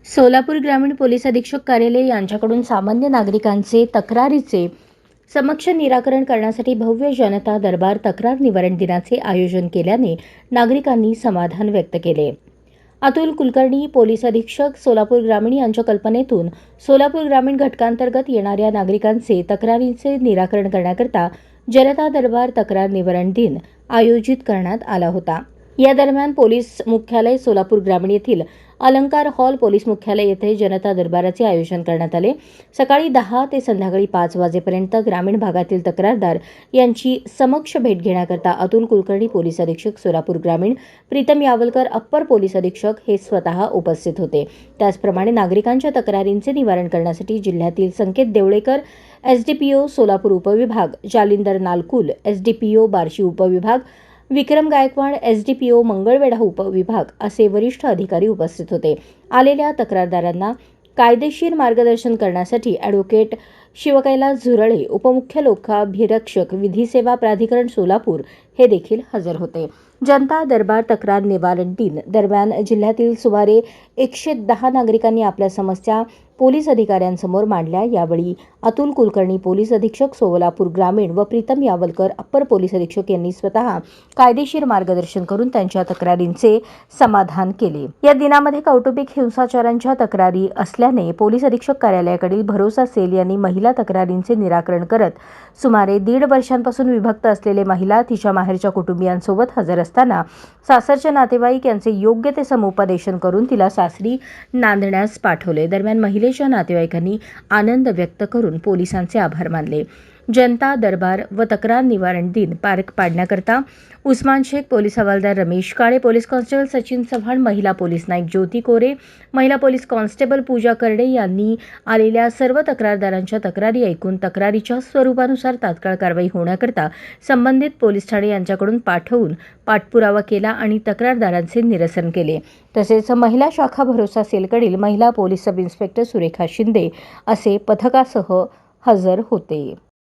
सोलापूर ग्रामीण पोलीस अधीक्षक कार्यालय यांच्याकडून सामान्य नागरिकांचे तक्रारीचे समक्ष निराकरण करण्यासाठी भव्य जनता दरबार तक्रार निवारण दिनाचे आयोजन केल्याने नागरिकांनी समाधान व्यक्त केले। अतुल कुलकर्णी, पोलीस अधीक्षक सोलापूर ग्रामीण यांच्या कल्पनेतून सोलापूर ग्रामीण घटकांतर्गत येणाऱ्या नागरिकांचे तक्रारींचे निराकरण करण्याकरता जनता दरबार तक्रार निवारण दिन आयोजित करण्यात आला होता। या दरम्यान पोलीस मुख्यालय सोलापूर ग्रामीण येथील अलंकार हॉल पोलीस मुख्यालय येथे जनता दरबाराचे आयोजन करण्यात आले। सकाळी 10 ते संध्याकाळी 5 वाजेपर्यंत ग्रामीण भागातील तक्रारदार यांची समक्ष भेट घेण्याकरता अतुल कुलकर्णी, पोलीस अधीक्षक सोलापूर ग्रामीण, प्रीतम यावलकर, अप्पर पोलीस अधीक्षक हे स्वतः उपस्थित होते। त्याचप्रमाणे नागरिकांच्या तक्रारींचे निवारण करण्यासाठी जिल्ह्यातील संकेत देवळेकर, एसडीपीओ सोलापूर उपविभाग, जालिंदर नालकुल, एसडीपीओ बार्शी उपविभाग, विक्रम गायकवाड, एसडीपीओ मंगळवेढा उपविभाग असे वरिष्ठ अधिकारी उपस्थित होते। आलेल्या तक्रारदारांना कायदेशीर मार्गदर्शन करण्यासाठी ॲडव्होकेट शिवकैलास झुरळे, उपमुख्य लोकाभिरक्षक, विधी सेवा प्राधिकरण सोलापूर हे देखील हजर होते। जनता दरबार तक्रार निवारण दिन दरम्यान जिल्ह्यातील सुमारे 110 नागरिकांनी आपल्या समस्या पोलीस अधिकाऱ्यांसमोर मांडल्या। यावेळी अतुल कुलकर्णी, पोलीस अधीक्षक सोलापूर ग्रामीण व प्रीतम यावलकर, अप्पर पोलीस अधीक्षक यांनी स्वतः कायदेशीर मार्गदर्शन करून त्यांच्या तक्रारींचे समाधान केले। या दिनामध्ये कौटुंबिक हिंसाचारांच्या तक्रारी असल्याने पोलीस अधीक्षक कार्यालयाकडील भरोसा सेल यांनी महिला तक्रारींचे निराकरण करत सुमारे 1.5 वर्षांपासून विभक्त असलेले महिला तिच्या माहेरच्या कुटुंबियांसोबत हजर असताना सासरचे नातेवाईक यांचे योग्य ते समुपदेशन करून तिला सासरी नांदण्यास पाठवले। दरम्यान महिलेच्या नातेवाईकांनी आनंद व्यक्त करून पोलिसांचे आभार मानले। जनता दरबार व तक्रार निवारण दिन पार पाडण्याकरता उस्मान शेख, पोलीस हवालदार रमेश काळे, पोलीस कॉन्स्टेबल सचिन चव्हाण, महिला पोलीस नाईक ज्योती कोरे, महिला पोलीस कॉन्स्टेबल पूजा करडे यांनी आलेल्या सर्व तक्रारदारांच्या तक्रारी ऐकून तक्रारीच्या स्वरूपानुसार तात्काळ कारवाई होण्याकरता संबंधित पोलीस ठाणे यांच्याकडून पाठवून पाठपुरावा केला आणि तक्रारदारांचे निरसन केले। तसेच महिला शाखा भरोसा सेलकडील महिला police sub inspector Surekha Shinde असे पथकासह हजर होते।